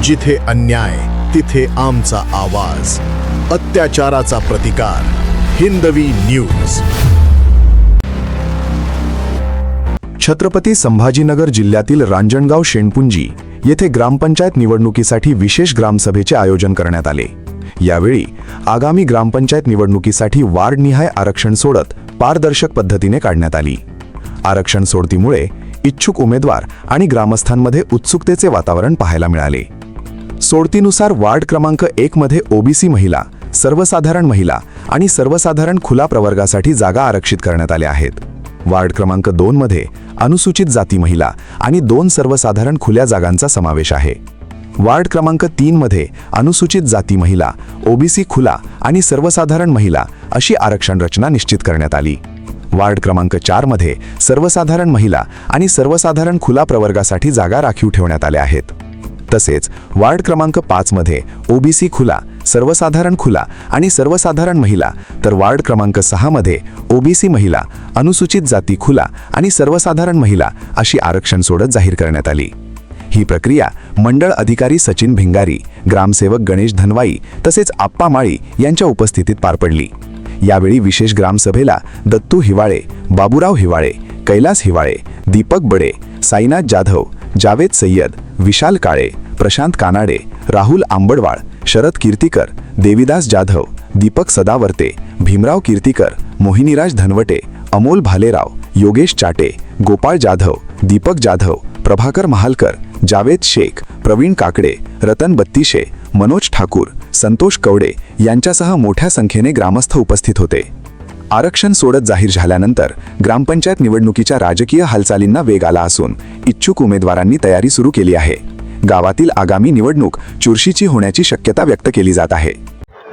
जिथे अन्याय तिथे आमचा आवाज, अत्याचाराचा प्रतिकार. हिंदवी न्यूज. छत्रपती संभाजीनगर जिल्ह्यातील रांजणगाव शेणपुंजी येथे ग्रामपंचायत निवडणुकीसाठी विशेष ग्रामसभेचे आयोजन करण्यात आले. यावेळी आगामी ग्रामपंचायत निवडणुकीसाठी वार्डनिहाय आरक्षण सोडत पारदर्शक पद्धतीने काढण्यात आली. आरक्षण सोडतीमुळे इच्छुक उमेदवार आणि ग्रामस्थांमध्ये उत्सुकतेचे वातावरण पाहायला मिळाले. सोडतीनुसार वार्ड क्रमांक 1 मध्ये ओबीसी महिला, सर्वसाधारण महिला आणि सर्वसाधारण खुला प्रवर्गासाठी जागा आरक्षित करण्यात आल्या आहेत. वार्ड क्रमांक 2 मध्ये अनुसूचित जाती महिला आणि 2 सर्वसाधारण खुल्या जागांचा समावेश आहे. वार्ड क्रमांक 3 मध्ये अनुसूचित जाती महिला, ओबीसी खुला आणि सर्वसाधारण महिला अशी आरक्षण रचना निश्चित करण्यात आली. वार्ड क्रमांक 4 मध्ये सर्वसाधारण महिला आणि सर्वसाधारण खुला प्रवर्गासाठी जागा राखीव ठेवण्यात आल्या आहेत. तसेच वार्ड क्रमांक 5 मध्ये ओबीसी खुला, सर्वसाधारण खुला आणि सर्वसाधारण महिला, तर वार्ड क्रमांक 6 मध्ये ओबीसी महिला, अनुसूचित जाती खुला आणि सर्वसाधारण महिला अशी आरक्षण सोडत जाहीर करण्यात आली. ही प्रक्रिया मंडळ अधिकारी सचिन भिंगारी, ग्रामसेवक गणेश धनवाई तसेच आप्पा माळी यांच्या उपस्थितीत पार पडली. यावेळी विशेष ग्रामसभेला दत्तू हिवाळे, बाबूराव हिवाळे, कैलास हिवाळे, दीपक बडे, साईनाथ जाधव, जावेद सय्यद, विशाल काळे, प्रशांत कानाडे, राहुल आंबडवाळ, शरद कीर्तिकर, देविदास जाधव, दीपक सदावर्ते, भीमराव कीर्तिकर, मोहिनीराज धनवटे, अमोल भालेराव, योगेश चाटे, गोपाळ जाधव, दीपक जाधव, प्रभाकर महालकर, जावेद शेख, प्रवीण काकडे, रतन बत्तीशे, मनोज ठाकूर, संतोष कवडे यांच्यासह मोठ्या संख्येने ग्रामस्थ उपस्थित होते. आरक्षण सोडत जाहीर झाल्यानंतर ग्रामपंचायत निवडणुकीच्या राजकीय हालचालींना वेग आला असून इच्छुक उमेदवारांनी तयारी सुरू केली आहे. गावातील आगामी निवडणूक चुरशीची होण्याची शक्यता व्यक्त केली जात आहे.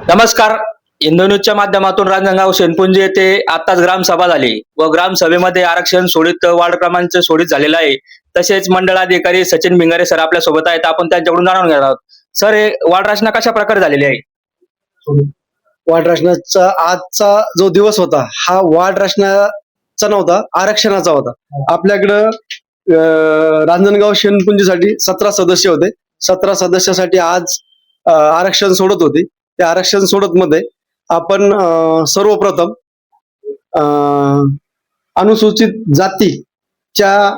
नमस्कार. हिंदू न्यूजच्या माध्यमातून रांजणगाव शेणपुंजी येथे आताच ग्रामसभा झाली व ग्रामसभेमध्ये आरक्षण सोडित वार्ड क्रमांक सोडित झालेला आहे. तसेच मंडळाधिकारी सचिन भिंगारे सर आपल्या सोबत आहेत. आपण त्यांच्याकडून जाणून घेणार आहोत. सर, हे वार्ड रचना कशा प्रकारे झालेली आहे? वार्ड रचनाचा आजचा जो दिवस होता हा वार्ड रचनाचा नव्हता, आरक्षणाचा होता. आपल्याकडं रांजणगाव शेणपुंजीसाठी 17 सदस्य होते. 17 सदस्यासाठी आज आरक्षण सोडत होते. त्या आरक्षण सोडत मध्ये आपण सर्वप्रथम अनुसूचित जातीच्या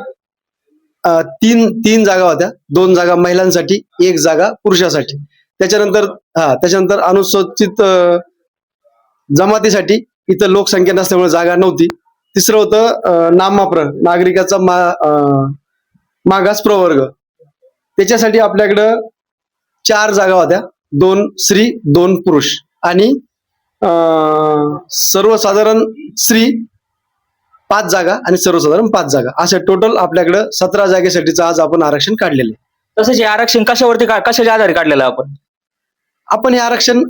तीन जागा होत्या. 2 जागा महिलांसाठी, 1 जागा पुरुषासाठी. त्याच्यानंतर अनुसूचित जमातीसाठी इथं लोकसंख्या नसल्यामुळे जागा नव्हती. तिसरं होतं नाममात्र नागरिकाचा मागास प्रवर्ग. त्याच्यासाठी आपल्याकडं 4 जागा होत्या. 2 स्त्री, 2 पुरुष आणि सर्वसाधारण स्त्री 5 जागा आणि सर्वसाधारण 5 जागा, अशा टोटल आपल्याकडे 17 जागेसाठीचं आज आपण आरक्षण काढलेलं आहे. तसेच हे आरक्षण कशाच्या आधारे काढलेलं आहे? आपण हे आरक्षण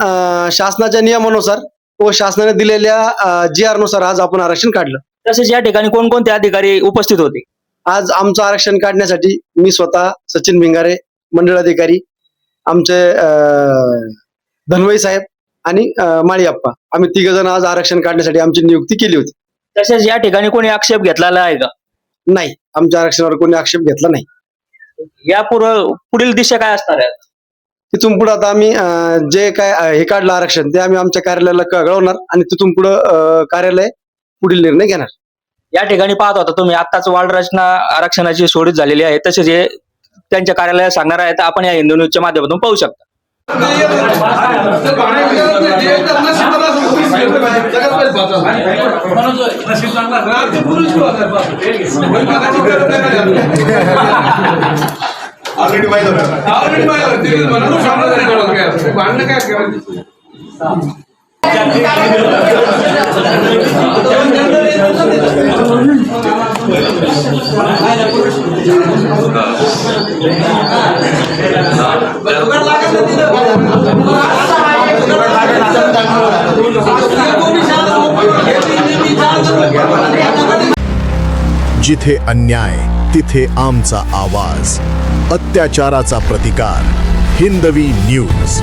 शासनाच्या नियमानुसार व शासनाने दिलेल्या GR नुसार आज आपण आरक्षण काढलं. तसेच या ठिकाणी कोणकोणते अधिकारी उपस्थित होते? आज आमचं आरक्षण काढण्यासाठी मी स्वतः, सचिन भिंगारे, मंडळ अधिकारी, आमचे धनवई साहेब आणि माळी आप्पा, आम्ही 3 जण आज आरक्षण काढण्यासाठी आमची नियुक्ती केली होती. तसेच या ठिकाणी कोणी आक्षेप घेतलेला आहे का? नाही, आमच्या आरक्षणावर कोणी आक्षेप घेतला नाही. या पुढील दिशा काय असणार आहे? तिथून पुढे आता आम्ही जे काय हे काढलं आरक्षण ते आम्ही आमच्या कार्यालयाला कळवणार आणि तिथून पुढे कार्यालय पुढील निर्णय घेणार. या ठिकाणी पाहत होता तुम्ही आत्ताच वार्ड रचना आरक्षणाची सोडत झालेली आहे. तसेच हे त्यांच्या कार्यालयात सांगणार आहेत. आपण या हिंदू न्यूजच्या माध्यमातून पाहू शकता. जिथे अन्याय तिथे आमचा आवाज, अत्याचाराचा प्रतिकार. हिंदवी न्यूज.